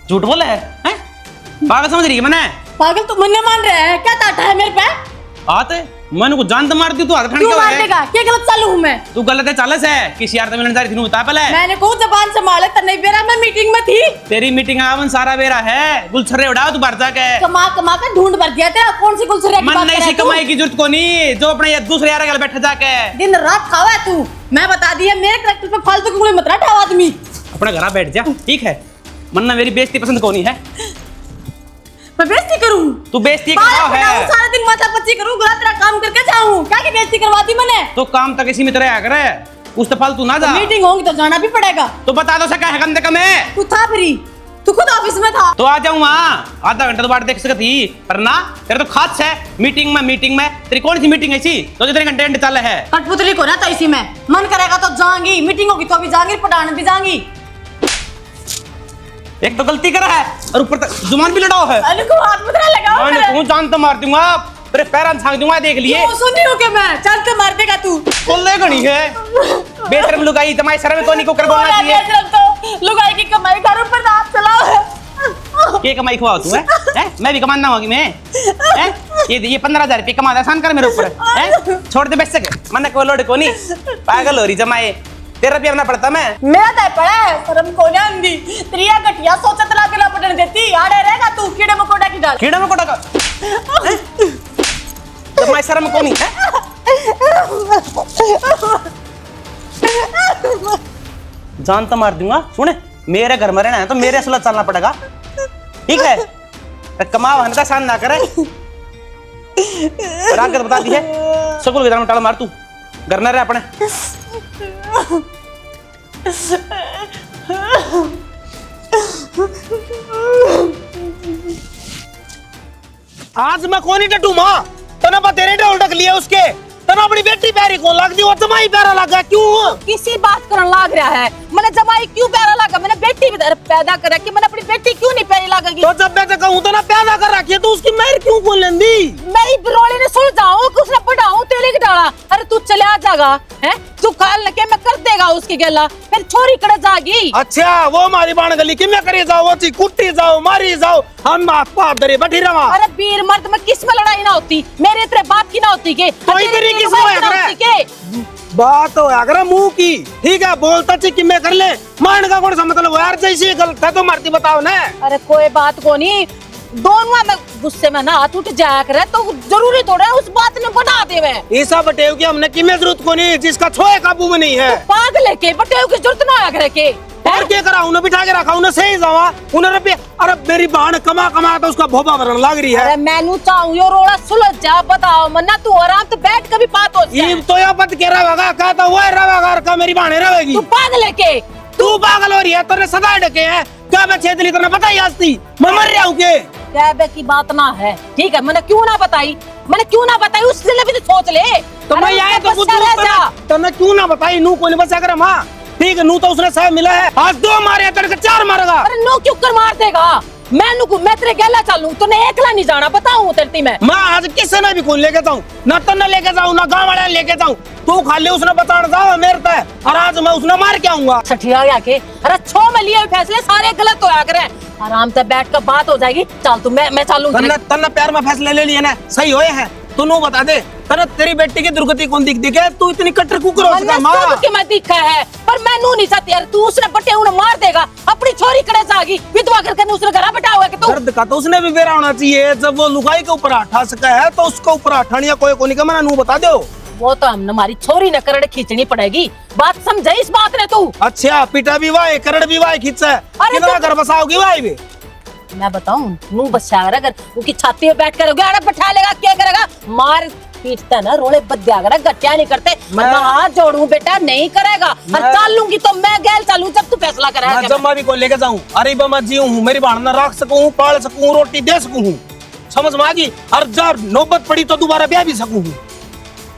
झूठ बोले है? पागल समझ रही है मैंने? पागल तो मन्ने मान रहा है, क्या ताटा है मेरे पे? आते मैंने को जान तो मारती तू हाथ खड़ क्यों के मार देगा? क्या गलत चालू हूँ मैं? तू गलत है चालस है किसी यार मिलने जा रही थी बता पहले। मैंने को जबान संभाले तो नहीं बेरा, मैं मीटिंग में थी। तेरी मीटिंग आवन सारा बेरा है गुलछर्रे उड़ाओ तू बाहर जाके। कमा कमा के ढूंढ भर दिया तेरा, कौन सी गुलछर्रे की मन बात नहीं कर सी रहा है कमाई की जरूरत को नहीं जो अपने ये दूसरे यार के बैठे जाके दिन रात खावा है तू। मैं बता दिया मेरे ट्रैक्टर पे फालतू की उंगली मत रहा ठाव आदमी। अपने घर बैठ जा ठीक है। मन्ना मेरी बेइज्जती पसंद कौन है? मैं बेइज्जती करूं? तू बेइज्जती करवाओ है। सारा दिन माथा पच्ची करूं, गलत तेरा काम करके जाऊं, क्या की बेइज्जती करवाती मैंने? तो काम तक इसी में तरह करे उस तो फालतू ना जा। मीटिंग होगी तो जाना भी पड़ेगा। तो बता दो क्या है कम से कम है। तू था फ्री, तू खुद ऑफिस में था तो आ जाऊं वहाँ आधा घंटा तो बाट देख सकती पर ना तेरे तो खास है मीटिंग में तेरी कौन सी मीटिंग ऐसी तो जितने घंटे चल है। कठपुतली को ना तो इसी में मन करेगा तो जाऊंगी, मीटिंग होगी तो भी जाऊंगी, पढ़ाने भी जाऊंगी। एक तो गलती करा है और ऊपर तक जुबान भी लड़ाओ है। अरे को हाथ मुद्रा लगाओ मैं मेरे। तू जान तो मार दूंगा तेरे पैर छांग दूंगा देख लिए। क्यों सुन रही हो के मैं चल के मार देगा तू। बोलने घणी है बेशरम लुगाई तुम्हारी शर्म को नहीं को कर बोलना चाहिए। बेशरम तो लुगाई की कमाई घर ऊपर दांत चलाओ है। के कमाई खुआ तू है? मैं भी कमाना होगी मैं है? ये 15,000 रुपये कमा आसान कर मेरे ऊपर है? छोड़ दे बेच सके मन को लोड को नहीं पागल हो रही जमाए तेरा भी अपना पड़ता मैं मेरा तो पड़ा है शर्म को ना अंधी त्रिया घटिया सोचत ला के लपटन देती आड़े रहेगा तू कीड़े मकोड़ा की डाल कीड़ा मकोड़ा का जब मैं शर्म को नहीं है जान तो मार दूंगा। सुन मेरे घर में रहना है तो मेरे असला चलना पड़ेगा ठीक है। तो कमाओ हन का शान ना करे रात बता दी है स्कूल के टाल मार तू घर ना रहे अपने। आज मैं कौन ही टटू मां तना बा तेरे ढोल ढक लिया उसके तना अपनी बेटी प्यारी कौन लगती वो जमाई प्यारा लगा क्यों किसी बात करन लाग रहा है मैंने जमाई क्यों प्यारा लगा मैंने बेटी भी पैदा कर रखी मैंने अपनी बेटी क्यों नहीं प्यारी लगेगी। तो जब मैं कहूं तो ना पैदा कर रखी है तो उसकी मेहर क्यों कौन लेंदी मैं बिरोली ने सुन जाऊं कि उसने पढ़ाऊं तेरे की डाला। अरे तू चले आ जागा हैं तू काल न के मैं कर देगा उसकी गेला फिर छोरी कड़े जागी। अच्छा वो मारी बाण गली कि मैं करे जाओ वो कुट्टी जाओ मारी जाओ हम पाप दरे बैठी रहा। अरे वीर मर्द में किस में लड़ाई ना होती मेरे तेरे बाप की ना होती के कोई तेरी किस में होती के बात हो अगर मुंह की ठीक है बोलता ची कि मैं कर ले मान का कौन सा मतलब यार जैसी गलत है तो मारती बताओ ना। अरे कोई बात को नहीं दोनों में गुस्से में ना हाथ उठ जाया करे तो जरूरी थोड़ा है उस बात ने बना दे में ऐसा बटेव की हमने की में जरूरत को नहीं जिसका छोए काबू में नहीं है पागल के बटेव की जरूरत ना आया करे के और क्या करा उन्हें बिठा के रखा उन्हें सही जावा उन्हें रुपये अरे मेरी बहन कमा कमा तो उसका भोपा भरन लग रही है। अरे मैनू चाहूं यो रोड़ा सुलझ जा बताओ मन्ना तू आराम तो बैठ कभी बात हो ये तो या पत के रहेगा कहता वो रहेगा का मेरी बहन रहेगी। तू पागल के तू पागल हो रही है तेरे सदा डके है क्या मैं छेदली करना पता ही आस्ती मैं मर रहा हूं के कैबे की बात ना है ठीक है मैंने क्यों ना बताई उससे भी तो सोच ले। तो मैं आया तो कुछ तो मैं क्यों ना बताई नू कोई बचा करे मां ठीक है नू तो उसने सब मिला है आज 2 मारे तड़के 4 मारेगा। अरे नो क्यों कर मार देगा मैं तेरे गेला चलूं तो ने एकला नहीं जाना बताऊं तेरी मैं आज किसी ने भी कौन लेके जाऊं ना तन्ने लेके जाऊं ना गांव वाले लेके जाऊं तू खाली उसने बचाने जाओ मेरे पे और आज मैं उसने मार के आऊंगा। सठिया गया के अरे छो में लिए फैसले सारे गलत होया करे आराम से बैठ कर बात हो जाएगी चल तू मैं चलूं तन्ने प्यार में फैसले ले लिए ना सही होए हैं तू नो बता दे तने तेरी बेटी की दुर्गति कौन दिख है तू इतनी कट्टर कुकर हो सका मां के मैं दिखा है पर मैं नू नहीं चाहती यार तू उसने बटे उन्हें मार देगा अपनी छोरी कड़े जागी विधवा करके उसने घर बैठाओगे कि तू दर्द का तो उसने भी बेरा होना चाहिए जब वो लुगाई के ऊपर उठा सका है तो उसको ऊपर उठानी कोई को नहीं मना नू बता दो वो तो हम हमारी छोरी न करड़ खींचनी पड़ेगी बात समझे इस बात ने तू। अच्छा पिटा भी वाई करड़ भी वाई खींचा कितना घर बसाओगी वाई भी मैं बताऊं नू बच्चा अगर उनकी छाती पे बैठ कर बैठा लेगा क्या करेगा मार पीटता ना रोले बद्या अगर गट्टिया नहीं करते मैं हाथ जोड़ूं बेटा नहीं करेगा और चल लूंगी तो मैं गैल चलूं जब तू फैसला करेगा। मैं जम्मा भी को लेके जाऊं अरे मैं जीऊं हूं मेरी बहन ना रख सकूं पाल सकूं रोटी दे सकूं समझ में आ गई और जब नौबत पड़ी तो दोबारा ब्याह भी सकूं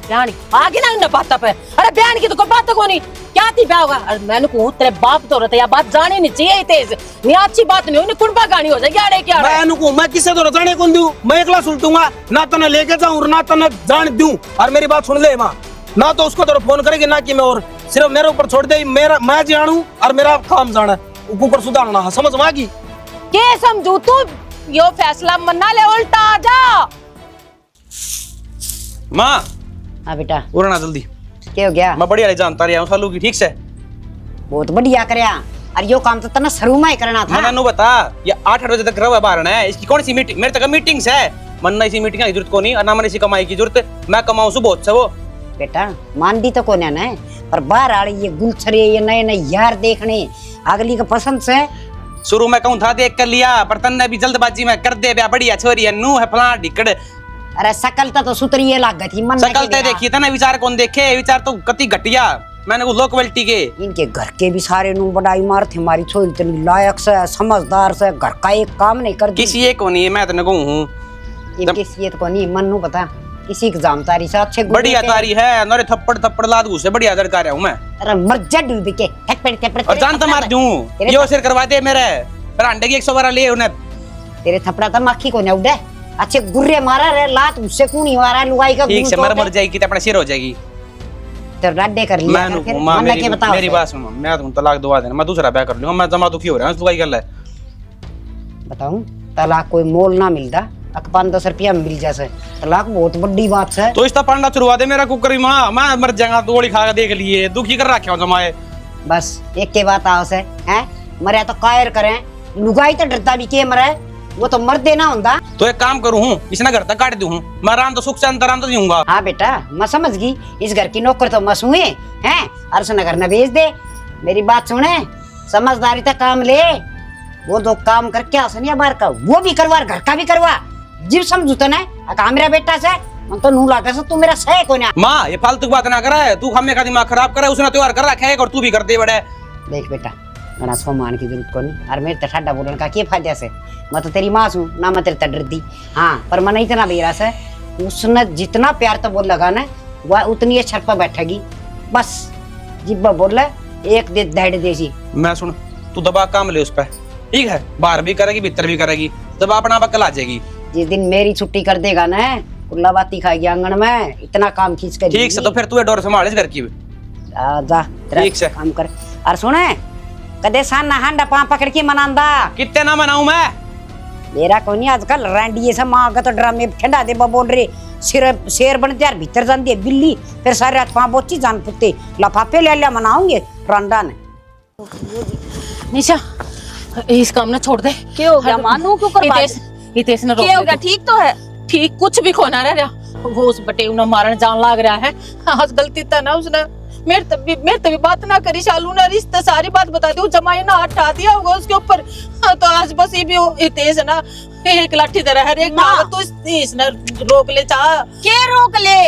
बयान आगे ना बात पे अरे बयान की तो कोई बात को नहीं क्या थी ब्याह होगा। अरे मैंने कहूं तेरे बाप तो रहता या बात जाने नहीं चाहिए तेज नहीं अच्छी बात नहीं कुंडा गानी हो जाएगी अरे क्या मैं कहूं मैं किसे तो जाने कौन दूं मैं एकला सुलटूंगा ना तने लेके जाऊं ना तने जान दूं और मेरी बात सुन ले मां ना तो उसको तो फोन करेगी ना कि मैं और सिर्फ मेरे ऊपर छोड़ दे मेरा मैं जानू और मेरा काम जाना कुकर सुधारना समझ में आ गई के समझू तू यो फैसला मना ले उल्टा आ जा। माँ हाँ बेटा उड़ना जल्दी, क्या हो गया? मैं बढ़िया जानता रहा हूँ सालू की, ठीक से। बहुत बढ़िया करया। अरे यो काम तो तना शुरू में ही करना था। मैंने बता ये 8 बजे तक रहा बाहर है, इसकी कौन सी मीटिंग, मेरे तक मीटिंग्स है। मन इसी मीटिंग की जरूरत को नहीं और ना मन इसी कमाई की जरूरत, मैं कमाऊं सु बहुत से वो। बेटा मानदी तो कोने ना, पर बाहर आड़ी ये गुलछरे ये नए नए यार देखने अगली का पसंद से। शुरू में कहूं था देख कर लिया, पर तन्ने भी जल्दबाजी में कर दे, बढ़िया छोरी है, नू है फलाना ढिकड़। अरे सकलता तो सुतरी ये लाग गई थी मन। सकलते देखी था ना, विचार कौन देखे, विचार तो कति घटिया। मैंने वो लो क्वालिटी के इनके घर के भी सारे नू बड़ाई मार थे, हमारी छोरी इतनी लायक से समझदार से घर का एक काम नहीं कर किसी एक को नहीं है, मैं तो कहूं हूं किसी को नहीं मन नू पता किसी की जामतारी से अच्छे बढ़िया तारी है, नरे थप्पड़ थप्पड़ लाद घुसे बढ़िया लड़का रहा हूं मैं। अरे मर जा डूब के थप्पड़ थप्पड़ और जानता मार दूं यो सिर करवा दे मेरे पर अंडे की 112 ले उन्हें। तेरे थपड़ा तो मक्खी को न उड़े, अच्छे गुर्रे मारा रे लात उससे कूनी मारा लुगाई का। ठीक से मर जाएगी तो अपना सिर हो जाएगी। तो रड्डे कर लिया मैं फिर मां मन के बताओ। मेरी बात सुनो, मैं तुम तलाक दवा देना, मैं दूसरा ब्याह कर लूंगा, मैं जमा दुखी हो रहा हूं, लुगाई कर ले। बताऊं तलाक कोई मोल ना मिलता, 5-10 रुपया मिल जासे, तलाक बहुत बड़ी बात है। तो इसका पांडा चुरवा दे मेरा कुकर मां, मैं मर जाऊंगा तो गोली खा के देख लिए, दुखी कर रखा हूं जमाए। बस एक के बात आओ से हैं, मरे तो कायर करें, लुगाई तो डरता भी के मरे, वो तो मर देना होता। तो एक काम करूं हूं, इसने घर तक काट दूं हूं, मैं आराम तो सुख शांति आराम तो जीऊंगा। हाँ बेटा मैं समझ गई, इस घर की नौकर तो मस हुए हैं, अर्शन घर न भेज दे। मेरी बात सुने, समझदारी तक काम ले, वो दो काम करके आसनिया बाहर का वो भी करवा, घर का भी करवा, जीव समझू तो ना अका मेरा बेटा से मन तो नू लागे से तू मेरा सह को ना। मां ये फालतू बात ना करे, तू हमें का दिमाग खराब करे, उसने त्योहार कर रखा है और तू भी कर दे बड़े। देख बेटा बड़ा सम्मान की जरूरत को नहीं, और मेरे तठाडा बोलने का क्या फायदा से, मैं तो तेरी माँ हूँ ना, मैं तेरे तक डरती। हाँ पर मन इतना बेरा से उसने जितना प्यार तो बोल लगा ना वह उतनी छत पर बैठेगी, बस जिब्बा बोल एक दे दहेड़ देसी। मैं सुन तू दबा काम ले उस पे, ठीक है, बाहर भी करेगी भीतर भी करेगी, जब अपना बकल आ जाएगी। जिस दिन मेरी छुट्टी कर देगा ना कुल्ला बाती खाएगी आंगन में, इतना काम खींच कर। ठीक से तो फिर तू डोर संभाल इस घर की। जा ठीक से काम कर। और सुने कदे सान ना हांडा पां पकड़ के मनांदा, कितने ना मनाऊं मैं, मेरा कोई नहीं आजकल रैंडी ऐसा माँ का तो ड्रामे ठंडा दे बोल रहे, शेर बनते यार भीतर जाती है बिल्ली, फिर सारे रात पां बोची जान पुत्ते लफाफे ले लिया मनाऊंगे रंडा ने। निशा इस काम ना छोड़ दे। क्या हो गया मानू क्यों करवा हितेश ने रोक क्या हो गया? ठीक तो है, ठीक कुछ भी खोना रह रहा, वो उस बटे उन्हें मारन जान लाग रहा है। आज गलती था ना उसने, मेरे तभी बात ना करी, शालू ने रिश्ता सारी बात बता दी, जमाई ना हाथ उठा दिया होगा उसके ऊपर। हाँ, तो आज बस ये भी हितेश है ना एक लाठी तरह है, एक तो इसने रोक ले चाह के रोक ले,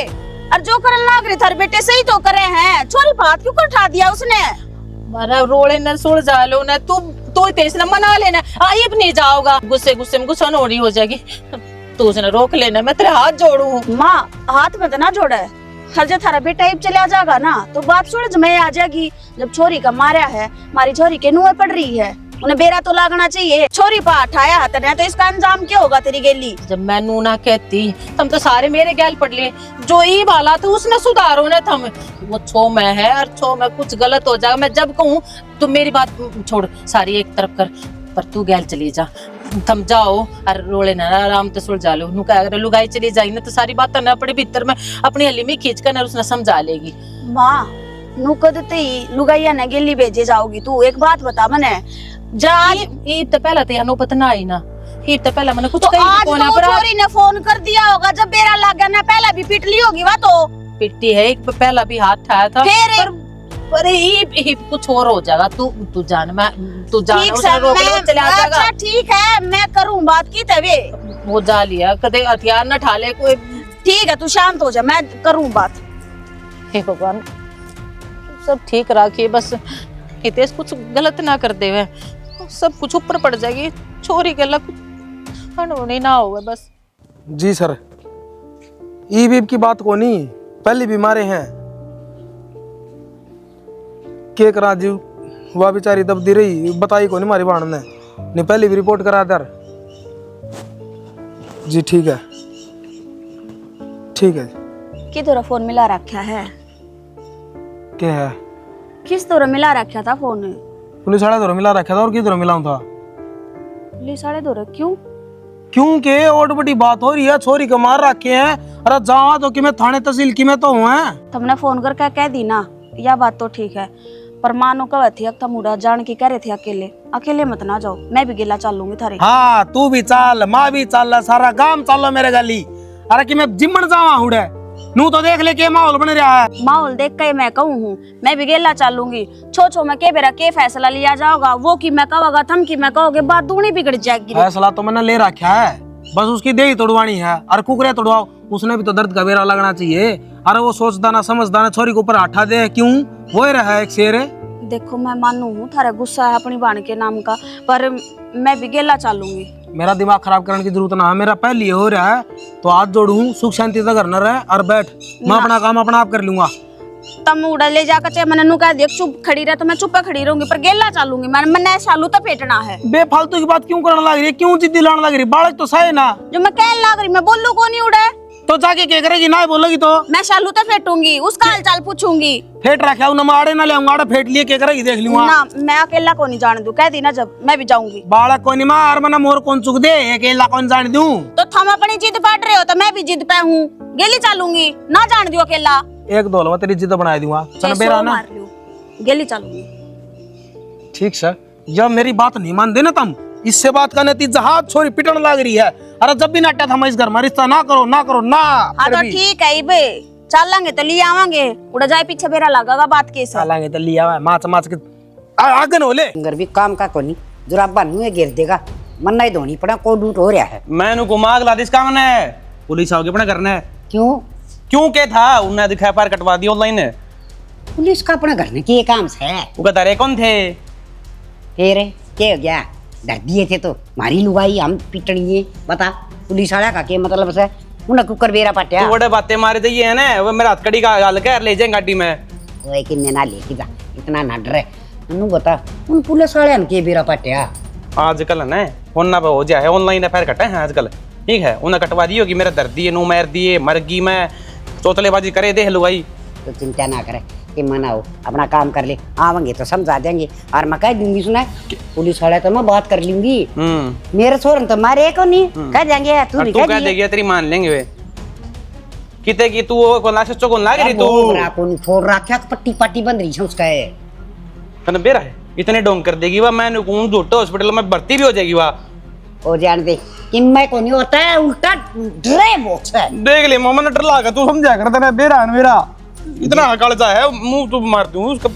और जो करन लाग रहे थारे बेटे सही तो करे हैं, छोरी बात क्यों उठा दिया उसने? मारा रोले न सुल जालो ना, तू हितेश ने मना लेना, आई अब नहीं जाओगा, गुस्से गुस्से में गुस्सा नोड़ी हो जाएगी, तू उसने रोक लेना, मैं तेरे हाथ जोड़ू। माँ हाथ में तो ना जोड़ा है, हर जब थारा बेटा इब चले आ जाएगा ना तो बात सुन में आ जाएगी। जब छोरी का मारा है, हमारी छोरी के नुए पड़ रही है, उन्हें बेरा तो लागना चाहिए, छोरी पा उठाया हाथ ने तो इसका अंजाम क्या होगा तेरी गेली? जब मैं नू ना कहती तुम तो सारे मेरे गैल पड़ लिए, जो ई वाला तो उसने सुधारो ना थम, वो छो में है और छो में कुछ गलत हो जाएगा, मैं जब कहूँ तो मेरी बात छोड़ सारी एक तरफ कर, पर तू गैल चली जा, थम जाओ और रोले ना आराम तो सुलझा लो, नु अगर लुगाई चली जाएगी ना तो सारी बात ना अपने भीतर में अपनी हली में खींच कर उसने समझा लेगी। माँ नु कदते ही लुगाइया ने गेली भेजे जाओगी, तू एक बात बता मने जा ईद तो पहला तो यानो पता ना ही ना, ईद तो पहला मैंने कुछ तो कही आज कौन तो छोरी ने फोन कर दिया होगा, जब बेरा लग गया ना पहला भी पिट ली होगी वह तो पिट्टी है, एक पहला भी हाथ उठाया था, पर ये कुछ और हो जाएगा, तू जान, मैं तू जान उसने रोक ले चला जाएगा। अच्छा ठीक है मैं करूँ बात की तवे, वो जा लिया कदे हथियार न ठाले कोई। ठीक है तू शांत हो जा, मैं करूँ बात। हे भगवान सब ठीक रखिए, बस हितेश कुछ गलत ना कर देवे, सब कुछ ऊपर पड़ जाएगी, छोरी के लग अनहोनी ना होवे बस। जी सर, ई बीब की बात को नहीं, पहले बीमारे हैं के करा जी, वह बेचारी दबदी रही, बताई को नहीं मारी बाण ने, नहीं पहले भी रिपोर्ट करा दर। जी ठीक है ठीक है। कि तोरा फोन मिला रखा है? क्या है? किस तोरा मिला रखा था फोन? पुलिस वाला तो मिला रखा था, और किधर मिलाऊं था? पुलिस वाले दो क्यों? क्योंकि और बड़ी बात हो रही है, छोरी को मार रखे हैं। अरे जावा तो कि मैं थाने तहसील की में तो हूँ। तुमने फोन करके कह दी ना, यह बात तो ठीक है, पर मानो कब थी अब तुम उड़ा जान के कह रहे थे अकेले अकेले मत ना जाओ, मैं भी गेला चलूंगी थारे। हाँ तू भी चाल, माँ भी चाल, सारा गांव चालो मेरे गली। अरे कि मैं जिम्मन जावा हुड़े नू तो देख ले के माहौल बन रहा है। माहौल देख के मैं कहूँ हूँ, मैं भी गेला चलूंगी। छो में के बेरा के फैसला लिया जाओगा, वो की मैं कहोगा, थम की मैं कहोगे, बात दूनी बिगड़ जाएगी। फैसला तो मैंने ले रखा है, बस उसकी देही तोड़वानी है। अरे कुकरे तोड़वाओ, उसने भी तो दर्द का बेरा लगना चाहिए। अरे वो सोचदा ना समझदा ना, छोरी के ऊपर हटा दे क्यों, वो ही रहा एक शेर है। देखो मैं मानू हूँ थारा गुस्सा है अपनी बाण के नाम का, पर मैं भी गेला चलूंगी। मेरा दिमाग खराब करने की जरूरत ना है, मेरा पहले हो रहा है तो हाथ जोड़ू, सुख शांति से घर न रहे और बैठ, मैं अपना काम अपना आप कर लूंगा। तम उड़ा ले जाकर चाहे मैंने कह दिया चुप खड़ी रहे तो मैं चुप खड़ी रहूंगी, पर गेला चलूंगी। मैंने सालू तो फेटना है। बेफालतू की बात क्यों करने लग रही है, क्यों जिद्दी लाने लग रही है? बालक तो सही ना, जो मैं कह लग रही मैं बोलू को नहीं उड़े तो जाके क्या करेगी, ना बोलेगी तो मैं शालू तो फेटूंगी, उसका हाल चाल पूछूंगी। फेट रखा हूं, ना आड़े ना ले आऊंगा, आड़े फेट लिए क्या करेगी देख लूंगा ना मैं अकेला को नहीं जाने दूं, कह दी ना जब मैं भी जाऊंगी। बालक को नहीं मार, मना मोर कौन चुक दे, अकेला कौन जान दूं? तो थम अपनी जिद पाट रहे हो तो मैं भी जिद पे हूँ, गेली चलूंगी, ना जान दियो अकेला। एक दो तेरी जिद बना दूंगा, चल बेरा ना, मार लियो, गेली चलूंगी। ठीक सर। जब मेरी बात नहीं मान देना तुम, इससे बात का नतीजा हाथ छोरी पिटन लग रही है। अरे जब भी नाट्या था इस घर में, रिश्ता ना करो ना करो ना। हाँ तो ठीक है बे, चलेंगे तो ले आवांगे, उड़ा जाए पीछे बेरा लगेगा बात के साथ। चलेंगे तो लिया माच माच के आगन होले। घर भी काम का कोनी जुराबा नुए गिर देगा, मन्ना ही धोनी पड़ा, को डूट हो रहा है। मैंने को मांग ला दिस काम ने पुलिस आओगे अपना करना है। क्यों? क्यों के था उन्हें दिखाया पार कटवा दिया ऑनलाइन। पुलिस का अपना घर में के काम है। वो कहता रे कौन थे? फिर क्या हो गया, डर दिए थे तो मारी लुगाई हम पिटनी है, बता पुलिस वाला का के मतलब से उन्हें कुकर बेरा पाटिया। तू बड़े बातें मारे दे है ना, वो मेरा हथकड़ी का हाल कर ले जाए गाड़ी में। ओए किन्ने ना लेके जा, इतना ना डरे। उन्हें बता उन पुलिस वाले के बेरा पाटिया। आजकल है ना फोन पे हो जाए ऑनलाइन एफआईआर कटे हैं आजकल, ठीक है उन्हें कटवा दियो कि मेरा दर्द दिए, नो मार दिए, मर गई मैं, चौतलेबाजी करे देख लो भाई। तो चिंता ना करे कि मनाओ, अपना काम कर ले, आवेंगे तो समझा देंगे। और मैं कह दूंगी सुना पुलिस वाले तो मैं बात कर लूंगी, मेरे छोरन तो मारे को नहीं कह देंगे, तू भी कह देगी तेरी मान लेंगे वे किते की तू वो कोला सच्चो कोन लाग रही तू कौन छोड़ रखा, पट्टी पट्टी बंद रही है उसका है तने बेरा है इतने डोंग कर देगी वा, मैं कौन झूठे हॉस्पिटल में भर्ती भी हो जाएगी वा। ओ जान दे कि मैं को नहीं होता है, उल्टा डरे बहुत है। देख ले मोमन डर लागा, तू समझा कर देना बेरा है मेरा इतना कालजा है मुंह तू मार दूं उसका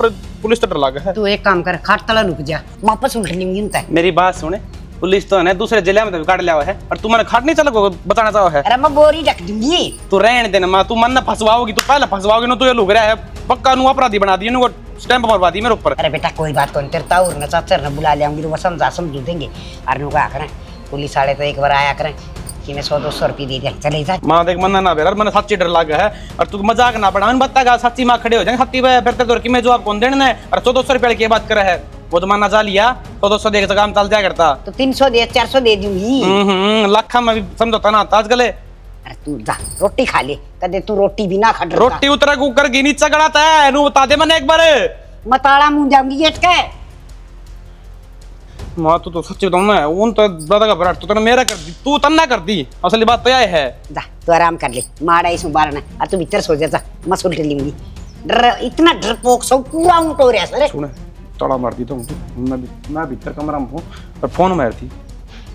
पुलिस तो डर लागा है। तू एक काम कर, खाट तला रुक जा, वापस उल्ट नहीं मिलता है। मेरी बात सुने, पुलिस तो है ना दूसरे जिले में तो काट लिया हुआ है और तू मैंने खाट नहीं चला को बताना चाहो है। अरे मैं बोरी रख दूंगी, तू रहने देना मां, तू मन ना फंसवाओगी, तू पहले फंसवाओगी ना, तू ये लुक रहा है पक्का नु अपराधी बना दिया नु स्टैंप मरवा दी मेरे ऊपर। अरे बेटा कोई बात कौन, तेरे ताऊर न चाचर न बुला ले आऊंगी, वो समझा समझू देंगे। और नु कहा करें पुलिस वाले तो एक बार आया करें कि मैं 100-200 रुपये दे दिया चले जा। मां देख मन्ना ना बेरा, मैंने सच्ची डर लगा है और तू मजाक ना बना, बताएगा सच्ची मां खड़े हो जाएंगे सच्ची पे फिर तो की मैं जवाब कौन देना है। और 100-200 रुपये की बात कर है वो तो माना जा लिया, 100-200 दे के काम चल जाया करता। तो 300 दे 400 दे दूंगी। लाखा में भी समझौता ना आता आजकल। अरे तू जा रोटी खा ले, कदे तू रोटी भी ना खा रोटी उतरा कुकर की नीचे गड़ाता है नु बता दे मैंने एक बार। मताड़ा मुंह जाऊंगी गेट के। मां तू तो सच्ची बताऊं ना उन तो दादा का बराट तो मेरा कर दी, तू तन्ना कर दी, असली बात तो यह है। जा तू आराम कर ले, माड़ा इसमें बारना और तू भीतर सो जा, मैं सुलट लूंगी। डर इतना डरपोक सो पूरा ऊँट हो रहा है। सुने तड़ा मार दी तो मैं भीतर कमरा में हूं और फोन मार थी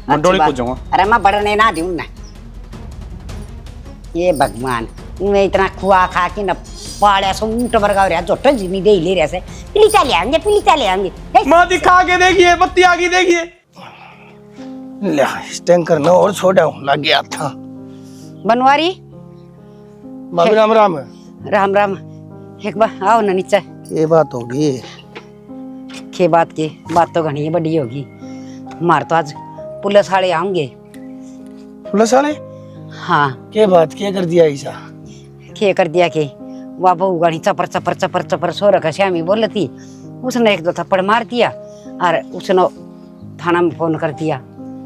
मैं डोली कूद जाऊंगा। अरे मैं बढ़ने ना दूं ना, ये भगवान मैं इतना खुआ खा के न पाड़ा सो ऊँट वर्गा हो रहा, जोटन जिमी दे ले रहा से पुलिस ले आएंगे। मां दिखा के देखिए बत्ती आ गई देखिए। ले इस टैंकर न और छोड़ा लग गया था। बनवारी भाभी राम राम। राम राम, एक बार आओ ना नीचे। ये बात होगी के बात तो घनी बड़ी होगी। मार तो आज पुलिस वाले आएंगे। पुलिस वाले? हाँ क्या बात क्या कर दिया ऐसा? क्या कर दिया के वह बहू गाड़ी चपर चपर चपर चपर सो रखा श्यामी बोल थी, उसने 1-2 थप्पड़ मार दिया और उसने थाना में फोन कर दिया।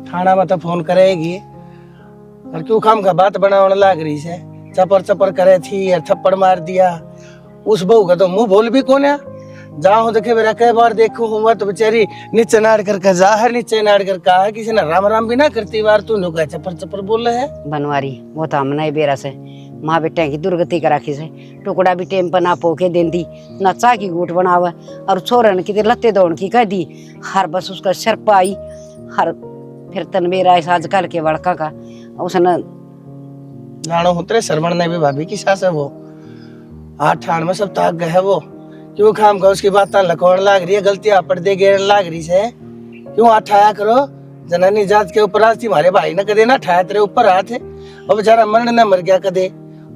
थाना में तो फोन करेगी और क्यों काम का बात बनाने लग रही से, चपर चपर करे थी और थप्पड़ मार दिया। उस बहू का तो मुंह बोल भी कौन है, जाओ देखे मेरा कई बार देखो हुआ तो बेचारी नीचे नाड़ कर जाहर नीचे नाड़ कर कहा है किसी ने राम राम भी ना करती बार तू नुका चपर चपर बोल रहे है बनवारी वो तो हमने बेरा से माँ बेटे की दुर्गति करा खी से टुकड़ा भी टेम पर ना पोके देंदी ना चा की गुट बनावे और छोरन की लत्ते दौड़ की कह दी हर बस उसका सर पाई हर फिर तन मेरा इस आजकल के लड़का का उसने जानो उतरे सरवण ने भी भाभी की सास है वो 8 ठाण में सब ताक गए है वो क्यों खाम का उसकी बात लकौड़ लाग रही है गलतियां पर्दे गेर लाग रही है क्यों आठाया करो जनानी जात के ऊपर आज तुम्हारे भाई ने कदे ना ठाया तेरे ऊपर हाथ है और बेचारा मरण न मर गया कदे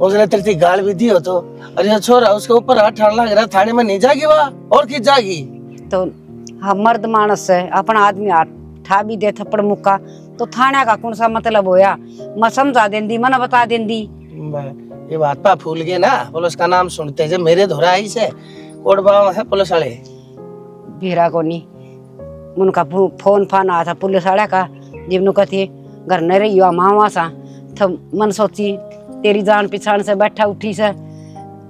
उसने तेरी गाल भी दी हो तो अरे ये छोरा उसके ऊपर हाथ ठाण लाग रहा थाने में नहीं जागी वह और की जागी तो हम मर्द मानस है अपना आदमी हाथ ठा भी दे थप्पड़ मुक्का तो थाने का कौन सा मतलब होया मैं समझा देंदी मन बता देंदी ये बात पा फूल गए ना पुलिस का नाम सुनते जब मेरे धोरा आई से कोटबाव है पुलिस वाले भीरा को नहीं उनका फोन फान आया था पुलिस वाले का जिन कहती घर न रही हो मावा सा तो मन सोची तेरी जान पिछाड़ से बैठा उठी से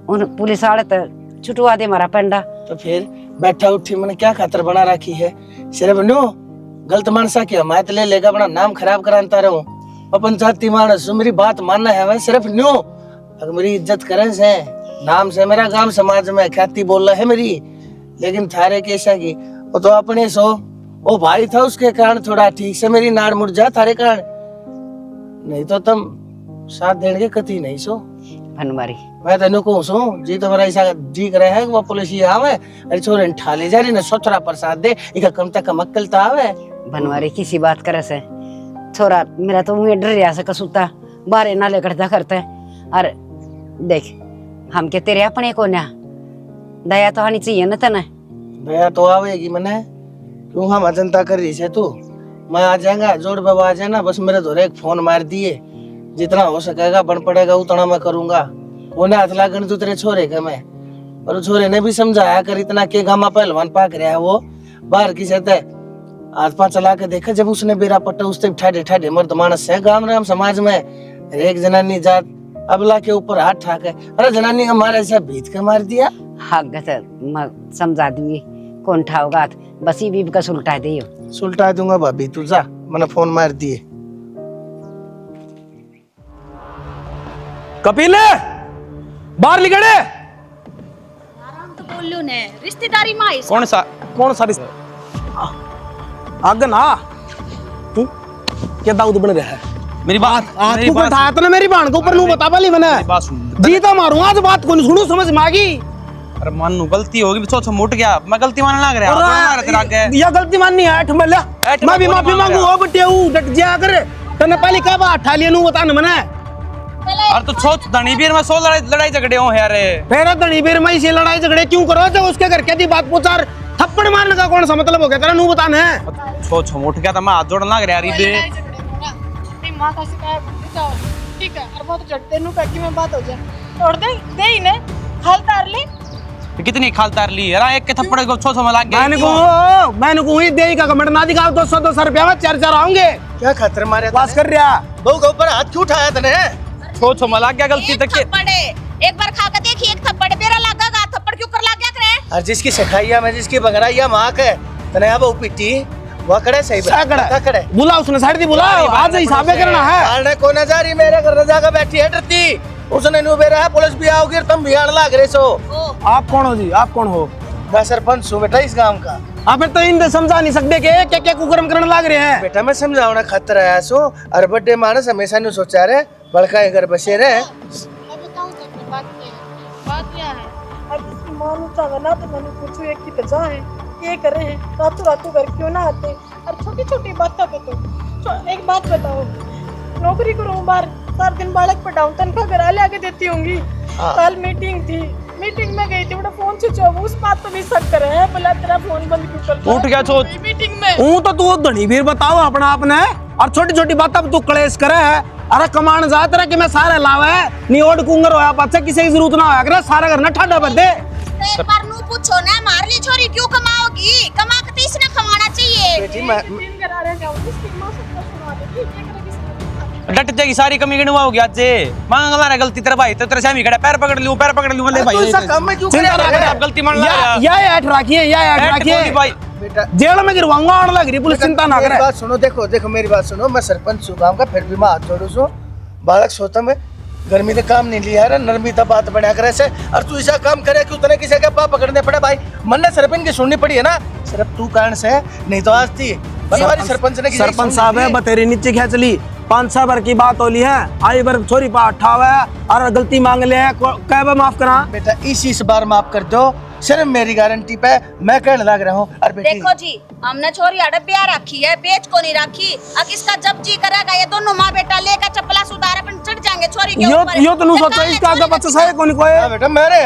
उन पुलिस वाले तो छुटवा दे मारा पेंडा तो फिर बैठा उठी मैंने क्या खातर बना रखी है सिर्फ नो गलत मानसा की हमायत ले लेगा अपना नाम खराब कराता रहूं अपन जाति मानस मेरी बात मानना है मैं सिर्फ नो अगर मेरी इज्जत करें से नाम से मेरा गांव समाज में ख्याति बोल रहा है मेरी लेकिन थारे कैसा की वो तो अपने सो वो भाई था उसके कारण थोड़ा ठीक से मेरी नाड़ मुड़ जा थारे कारण नहीं तो तुम साथ देंगे कति नहीं सो भनवारी मैं तेन कहूँ सो जी तुम्हारा ऐसा जी करे है वो पुलिस ये आवे अरे छोरे ठाले जा रही ने सोचरा प्रसाद दे इका कम तक कम अक्कल तो आवे भनवारी किसी बात करे से छोरा मेरा तो मुझे डर रहा से कसूता बारे ना लेकर करते और देख हम के तेरे अपने को ना दया तो आनी चाहिए ना तने दया तो आवेगी मने क्यों हम अजंता कर रही है तू मैं आ जाएगा जोड़ बाबा आ जाना बस मेरे धोरे एक फोन मार दिए जितना हो सकेगा बन पड़ेगा उतना मैं करूंगा उन्हें हाथ लागन तू तेरे छोरे का मैं और छोरे ने भी समझाया कर इतना के गामा पहलवान पाक रहा है वो बाहर की सहता है हाथ पा चला के देखा जब उसने बेरा पट्टा उससे ठाडे ठाडे मर्द मानस है गांव राम समाज में एक जनानी जात अबला के ऊपर हाथ ठाके अरे जनानी का मारा ऐसा भीत के मार दिया हाँ गत मैं समझा दूंगी कौन ठाओगा बस ही भी का सुलटा दे सुलटा दूंगा भाभी तू जा मैंने फोन मार दिए कपिल बाहर निकले आराम तो बोल लो ने रिश्तेदारी में आई कौन सा आगे ना तू क्या दाऊद बन रहा है मेरी बात आज तू उठाया था ना मेरी बहन को ऊपर नू बता पाली मैंने बात सुन जीता मारूं आज बात को नहीं सुनू समझ में आ गई अरे मन नु गलती होगी सोच मुट गया मैं गलती मानने लग रहा ये गलती माननी है ऐठ मल्ला ऐठ मैं भी मैं माफी बोली मांगू मांग हो बटे डट जा कर तने पहले का बात ठा लिया नू बता न मने और तो सोच धनी बीर में 100 लड़ाई झगड़े हो यार फेरा धनी बेर में इसे लड़ाई झगड़े क्यों करो जब उसके घर के दी बात पूछार थप्पड़ मारने का कौन सा मतलब हो गया तेरा नू बताना है सोच मुट गया था मैं हाथ जोड़ने लग रहा यार ये अपनी माँ का शिकायत जाओ ठीक है और बहुत झटते नु पैकी में बात हो जाए छोड़ दे ही ने हाल तार ले कितनी खाल तार ली यार एक के थप्पड़ को 600 में लग गया मैंने को ही देई का कमेंट ना दिखाओ 200 रुपया में 4 आऊंगे क्या खतर मारे पास कर रहा बहू के ऊपर हाथ क्यों उठाया तने 600 में लग गया गलती तक के थप्पड़ एक बार खा के देखिए एक थप्पड़ मेरा लगेगा थप्पड़ क्यों कर लग गया करे और जिसकी सखाइया में जिसकी बगड़ाइया माँ के तने अब पिटी वो खड़े सही बात खड़े बुला उसने साइड दी बुला आज हिसाब करना है आने को न जा रही मेरे घर जाकर बैठी है डरती उसने नु बेरा है पुलिस भी आओगी तुम भी आड़ लाग रहे सो आप कौन हो जी आप कौन हो मैं सरपंच हूँ बेटा इस गांव का आप तो इन समझा नहीं सकते के क्या क्या कुकर्म करने लग रहे हैं बेटा मैं समझाऊना खतर आया सो और बड़े मानस हमेशा नु सोचा रहे बड़का घर बसे रहे मैं बताऊं तो बात क्या है अब इसकी मां नु चाहे ना तो मैंने पूछू एक की तजा है ये करे हैं रातों घर क्यों ना आते और छोटी छोटी बातों पे तो एक बात बताओ नौकरी करूं बाहर 4 दिन बालक पढ़ाऊं तनख्वाह घर आके देती होंगी कल मीटिंग थी मीटिंग में गई थी बड़ा फोन स्विच ऑफ उस बात पे भी शक कर रहे हैं बोला तेरा फोन बंद क्यों करता उठ गया सोच मीटिंग में हूं तो तू धनी भीर बताओ अपना आपने और छोटी छोटी बात अब तू क्लेश करे है अरे कमान जा तेरा कि मैं सारे लावे नहीं ओड कुंगर होया पाछे किसी की जरूरत ना होया करे सारा घर ना ठाडा बदे एक बार नू पूछो ना मार ली छोरी क्यों कमाओगी कमा के तीसरा कमाना चाहिए बेटी मैं मीटिंग करा रहे हैं इसकी मां सबको सुना देती है डट जाएगी सारी कमी गिनवाओगी आज से। मांग हमारा गलती तेरा भाई तो तेरे सामने खड़ा पैर पकड़ लूं ले भाई। तू ऐसा काम में क्यों चिंता ना करे? कर, आप गलती मान लो यार। या ऐठ रखिए या ऐठ ऐठ रखिए कोनी भाई। बेटा जेल में गिरवाऊंगा आने लग रही पुलिस, चिंता ना मेरी करे। बात सुनो, देखो देखो मेरी बात सुनो, मैं सरपंच हूँ गाँव का, फिर भी मैं हाथ जोड़ू छू। बालक सोता में गर्मी तो काम नहीं लिया है, नरमी तो बात बढ़िया करे से। और तू ऐसा काम करे कि उतने किसी के पाप पकड़ने पड़े भाई। मन ने सरपंच की सुननी पड़ी है ना, सिर्फ तू कारण से, नहीं तो आज थी हमारी सरपंच ने किसी की सरपंच सुननी साहब है थी। बतेरी नीचे खींच ली, 5-6 बार की बात होली है, आई बार छोरी पा उठावा है और गलती मांग ले है, कह बार माफ करा। बेटा इस बार माफ कर दो, सिर्फ मेरी गारंटी पे मैं कहने लग रहा हूँ। और बेटी देखो जी, हमने छोरी अड़े प्यार रखी है, बेच को नहीं रखी। अब इसका जब जी करेगा ये दोनों माँ बेटा लेकर चप्पला सुधार अपन चढ़ जाएंगे छोरी के ऊपर। यो तो नु सोचा इसका आगे बच्चा सही कोनी कोई। हाँ बेटा मेरे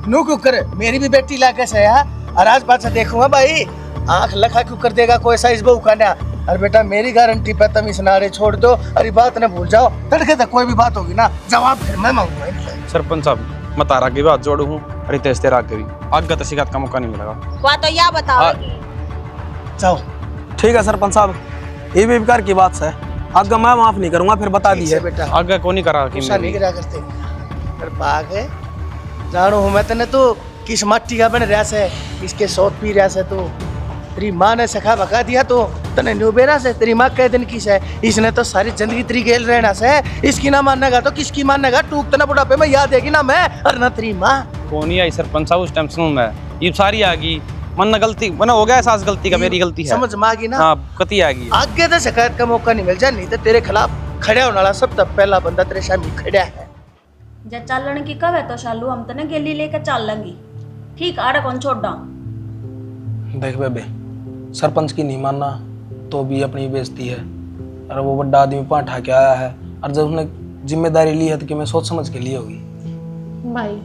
नू क्यों करे, मेरी भी बेटी लाके से और आज बात से देखूंगा भाई, आंख लखा क्यों कर देगा कोई सा इस बहू का ना। और बेटा मेरी गारंटी पे तुम इस नारे छोड़ दो, अरे बात न भूल जाओ, तड़के तक कोई भी बात होगी ना जवाब फिर मैं मांगूंगा। सरपंच साहब मैं तारा के भी हाथ जोड़ू हूँ, अरे तेज तेरा के भी आगे तो शिकायत का मौका नहीं मिलेगा। बात तो या बताओ। जाओ ठीक है सरपंच साहब, ये भी बेकार की बात है, आगे मैं माफ नहीं करूंगा, फिर बता ठीक दिए है बेटा, आगे को नहीं करा कि गुस्सा नहीं करा करते। पर बाग है जानो हूँ मैं तने तो किस मट्टी का बन रहा से, किसके सौत पी रहा से, तो तेरी माँ ने सखा बका दिया तो तने न्यूबेरा से, तेरी माँ कह दिन किस है, इसने तो सारी जिंदगी तेरी गेल रहना से, इसकी ना मानेगा तो किसकी मानेगा, टूक तना बुढ़ापे में याद देगी ना मैं और ना तेरी माँ। कौन ही आई सरपंच साहब, उस टाइम सुनूं मैं ये सारी आ गई मन न गलती मन हो गया एहसास गलती का, मेरी गलती है समझ में आ गई ना। हाँ कती आ गई। आगे तो शिकायत का मौका नहीं मिल जाए, नहीं तो तेरे खिलाफ खड़ा होने वाला सब तब पहला बंदा तेरे सामने खड़ा है। जब चलन की कब है तो शालू हम तने गेली लेकर चल लेंगी, ठीक आड़े कौन छोड़ डाऊं। देख बेबे, सरपंच की नहीं मानना तो भी अपनी बेइज्जती है, और वो बड़ा आदमी पाठा के आया है, और जब उसने जिम्मेदारी ली है तो कि मैं सोच समझ के लिए होगी। भाई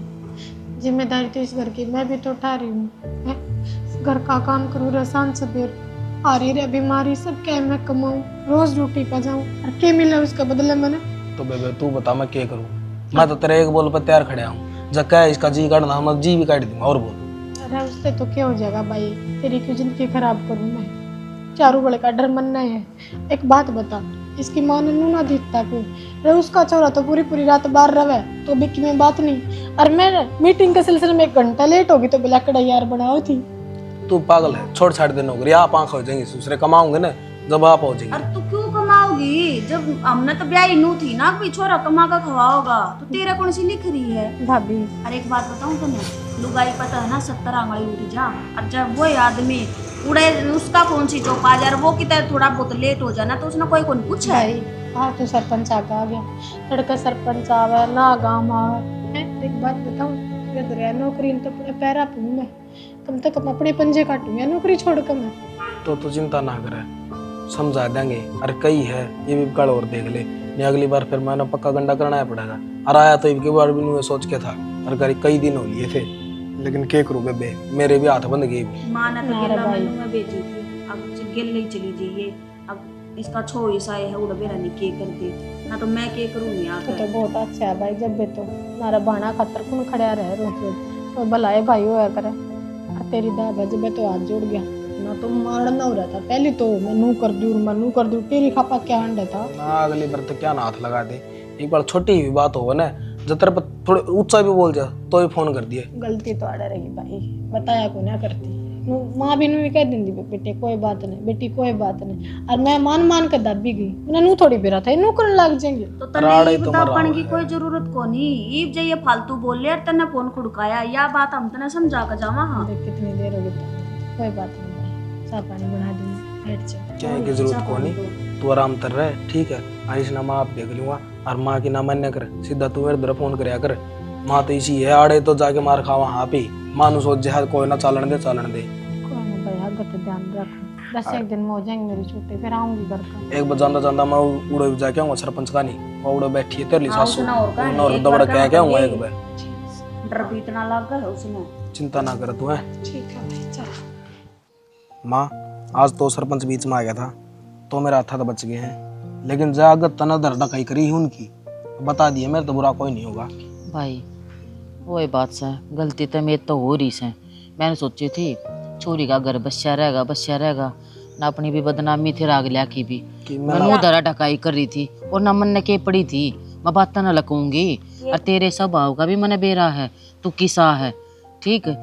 जिम्मेदारी तो इस घर की मैं भी तो उठा रही हूँ, घर का काम करूँ, रसान सबेर आ रही रे बीमारी सब, क्या मैं कमाऊँ, रोज ड्यूटी पे जाऊँ और क्या मिला उसके बदले मैंने। तो बेबे तू बता मैं क्या करूँ, मैं तो तेरे एक बोल पर तैयार खड़ा हूँ, जब क्या इसका जी काटना मैं जी भी काट दूंगा। और बोल। अरे उससे तो क्या हो जाएगा भाई, तेरी क्यों जिंदगी खराब करूँ मैं, चारों बड़े का डर मनना है। एक बात बता, इसकी माँ ने नूना दीता को रे, उसका छोरा तो पूरी पूरी रात बाहर रहे तो बिक्की में बात नहीं, और मैं मीटिंग के सिलसिले में 1 घंटा लेट होगी तो बिला कड़ाई यार बनाओ थी। तू पागल है, छोड़ छाड़ दे नौकरी, आप आंख हो जाएंगे, दूसरे कमाओगे ना जब आप हो जाएंगे। अरे तू क्यों कमाओगी, जब हमने तो ब्याह नू थी ना, कोई छोरा कमा का खवाओगा तो तेरा कौन सी लिख रही है भाभी। अरे एक बात बताऊं तुम्हें, लुगाई पता है ना 70 आंगली उठ जा, और जब वो आदमी उड़े उसका कौन सी चौक आ जा, वो कितना थोड़ा बहुत लेट हो जाना तो उसने कोई कौन पूछा है। हाँ तो सरपंच आगे आ गया, लड़का सरपंच आवे ना गाँव आवे। एक बात बताऊं, नौकरी तो अपने पैरा पे मैं कम से कम अपने पंजे काटूंगा नौकरी छोड़ कर मैं। तो तू चिंता ना करे, समझा देंगे, अरे कई है ये भी कल और देख ले, नहीं अगली बार फिर मैंने पक्का गंडा करना पड़ेगा। और आया तो एक बार भी नहीं सोच के था, और कई दिन हो लिए थे, लेकिन क्या करूँ बेबे, मेरे भी हाथ बंद गए। माँ ने तो गेला मैनू में भेजी थी, अब गेल ही चली जाइए, अब इसका छो हिस्सा है उड़ा बेरा नहीं के करते ना, तो मैं के करूँगी आगे। तो बहुत अच्छा है भाई, जब भी तो नारा बाना खातर कौन खड़ा रहे रोज रोज, तो भलाए भाई होया करे। तेरी दादा जब तो हाथ जोड़ गया ना, तो मारना हो रहा था पहले तो मैं नू कर दूं, तेरी खापा क्या अंडा था ना, अगली बार तो क्या ना हाथ लगा दे, एक बार छोटी हुई बात होगा ना, जब तेरे पर थोड़े ऊंचा भी बोल जा तो ही फोन कर दिए। गलती तो आड़ा रही भाई, बताया को ना करती, माँ भी नू कह दी बेटे कोई बात नहीं, बेटी कोई बात नहीं, और मैं मान कर दाबी गई, उन्हें नू थोड़ी बेरा था, नू करने लग जाएंगे। तो तने बतापन की कोई जरूरत को नहीं, ईब जाइए फालतू बोल ले और तने फोन खुड़काया, या बात हम तने समझा कर जावा। हाँ देख कितनी देर हो गई, कोई बात नहीं भाई, चाय पानी बना दूंगी, बैठ जा। क्या की जरूरत को नहीं, तू आराम कर रहे ठीक है, आयुष ना माँ आप देख लूंगा, और माँ की ना मान्य कर, सीधा तू मेरे तरफ फोन कराया कर, माँ तो इसी है, आड़े तो जाके मार खावा हाँ पे, माँ सोच जा कोई ना चालन दे। कोई ना भाई, आगे तो ध्यान रख, 10 दिन में हो जाएंगे मेरी छुट्टी, फिर आऊंगी घर का। एक बार जाना मैं उड़ो जाके आऊंगा, सरपंच का नहीं वो उड़ो बैठी है तेरे लिए सासू, और एक दबड़ बार के आऊंगा एक बार, डर भी इतना लग गया है उसने। चिंता ना कर तू है। ठीक है भाई चल। माँ आज तो सरपंच बीच में आ गया था तो मेरा हाथ तो बच गए हैं, लेकिन जागत तना दर्दा कहीं करी ही उनकी, बता दिए मेरे तो बुरा कोई नहीं होगा। भाई वही बात से गलती तो मेरी तो हो रही से, मैंने सोची थी छोरी का घर बस्या रहेगा ना, अपनी भी बदनामी थी राग लिया की भी, कि मैंने उधर ढकाई कर रही थी और ना मन ने के पड़ी थी, मैं बात ना लकूंगी। और तेरे स्वभाव का भी मन बेरा है, तू किसा है, ठीक है।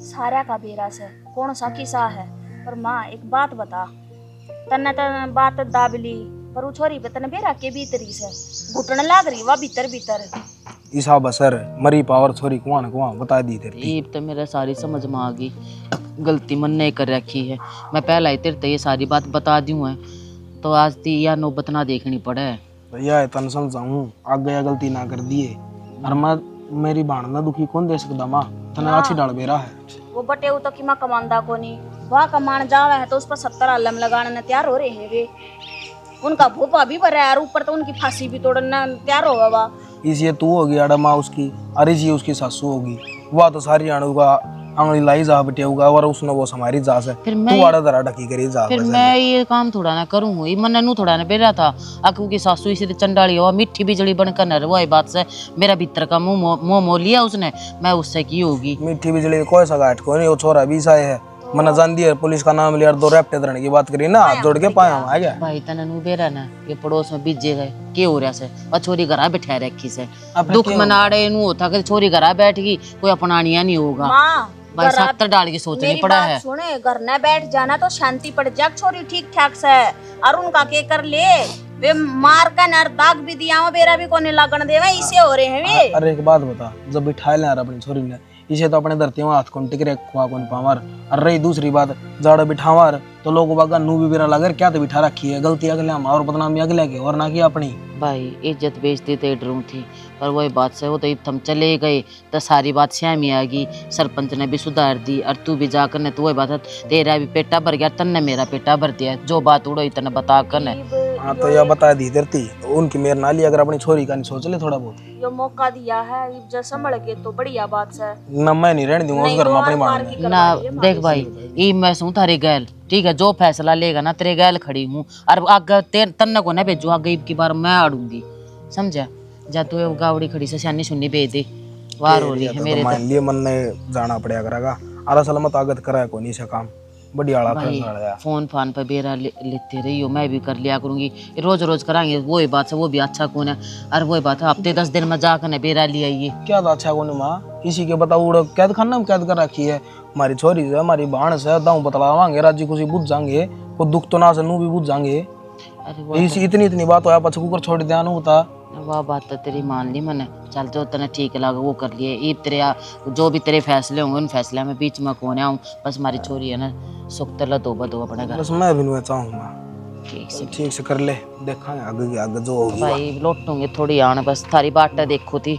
सारा का बेरा से कौन सा किसा है। पर माँ एक बात बता, तन्ने तन बात दाबली पर वो छोरी पे तने बेरा के भीतरी से घुटने लाग रही वा भीतर भीतर। ईसा बसर मरी पावर छोरी कुआं न कुआं बता दी तेरी। ये तो मेरा सारी समझ में आ गई, गलती मन ने कर रखी है। मैं पहला ही तेरे ये सारी बात बता दी हूँ, तो आज ती या नौबत ना देखनी पड़े। भैया तन समझाऊं आग गया गलती ना कर दिए। और मैं मेरी बाण ना दुखी कौन दे सकता माँ, तने अच्छी डाल बेरा है। वो बटे वो तो कि माँ कमांदा को नहीं, वहाँ कमान जावे है तो उस पर 70 आलम लगाने न तैयार हो रहे हैं वे। उनका भोपा भी भरा है और ऊपर तो उनकी फांसी भी तोड़ना तैयार होगा वा। इसी तू होगी अड़ा माँ उसकी, और इसी उसकी सासू होगी। वह तो सारी आणुगा आंगली लाई जा बटे होगा और उसने वो हमारी जास है। फिर तू आड़ा दरा ढकी करी जा। फिर मैं ये काम थोड़ा ना करूँ, ये मन नू थोड़ा ना बेरा था। अकू की सासू इसी चंडाली हो मीठी बिजली बनकर न वो बात से मेरा भीतर का मुंह मोल लिया उसने, मैं उससे की होगी। मीठी बिजली कोई सा गाठ को नहीं, वो छोरा भी साए है। मना जान दिया पुलिस का नाम लिया, 2 रैप्टे धरने की बात करी ना, हाथ जोड़ के पाया आ गया। भाई तने नू बेरा ना ये पड़ोस में बीजे गए के हो रहा से और छोरी घरा बैठा रखी से दुख मनाड़े नू होता कि छोरी घरा बैठ गई, कोई अपनानिया नहीं होगा। माँ भाई 70 डाल के सोचनी पड़ा है। सुने घर न बैठ जाना तो शांति पड़ जा, छोरी ठीक ठाक से और उनका के कर ले वे मार का नर दाग भी दिया बेरा भी कोने लगन देवे इसे हो रहे हैं वे। अरे एक बात बता, जब बिठा ले अपनी छोरी ने इसे तो अपने धरती में हाथ कौन टिक रहे खुआ कौन पावर। और रही दूसरी बात जाड़ा बिठावर तो लोग बागा नू भी बेरा लगर क्या तो बिठा रखी है, गलती अगले हम और बदनामी अगले के और ना की अपनी। भाई इज्जत बेचती तो डरू थी, पर वही बात से वो तो हम चले गए तो सारी बात श्यामी आ गई। सरपंच ने भी सुधार दी और तू भी जाकर ने तो वही बात है, तेरा भी पेटा भर गया, तन्ने मेरा पेटा भर दिया। जो बात उड़ो इतना बता कर ने। हाँ तो यह बता दी धरती उनकी मेर ना ली, अगर अपनी छोरी का नहीं सोच ले थोड़ा बहुत। यो मौका दिया है इज्जत संभल के तो बढ़िया बात से। ना मैं नहीं रहने दूंगा उस घर में अपनी मार में। ना देख भाई ई मैं सू थारी गैल, ठीक है, जो फैसला लेगा ना तेरे गैल खड़ी हूँ। और आगे तन्ने को ना भेजू, आगे की बार मैं अड़ूंगी, समझा। जा तू गावड़ी खड़ी से सियानी सुन्नी भेज दे, वार हो रही है मेरे तो। मान लिए मन ने जाना पड़ेगा करेगा, अरे सलामत ताकत करा को नहीं से काम बढ़िया आला भाई फैसला। फोन फान पे बेरा लेते रही हो, मैं भी कर लिया करूंगी, रोज रोज कराएंगे वही बात से वो भी अच्छा कौन है। और वही बात है हफ्ते 10 दिन में जाकर ने बेरा लिया ये क्या था अच्छा कौन माँ, इसी के बताओ उड़ कैद खाना में कैद कर रखी है। हमारी छोरी से हमारी बाण से दाऊ बतलावांगे, राजी खुशी बुझ जाएंगे, को दुख तो ना से नू भी बुझ जाएंगे। अरे इसी इतनी बात होया पछ कुकर छोड़ दिया नु बता। वाह बात तो तेरी मान ली मैंने, चल जो तने ठीक लगा वो कर लिए। ईद तेरे जो भी तेरे फैसले होंगे उन फैसले में बीच में कौन आऊँ, बस हमारी छोरी है ना सुख तला दो अपने घर। बस मैं भी नहीं चाहूँगा, ठीक से कर ले, देखेंगे आगे जो होगी। भाई लौटूंगे थोड़ी आने, बस थारी बाट देखो थी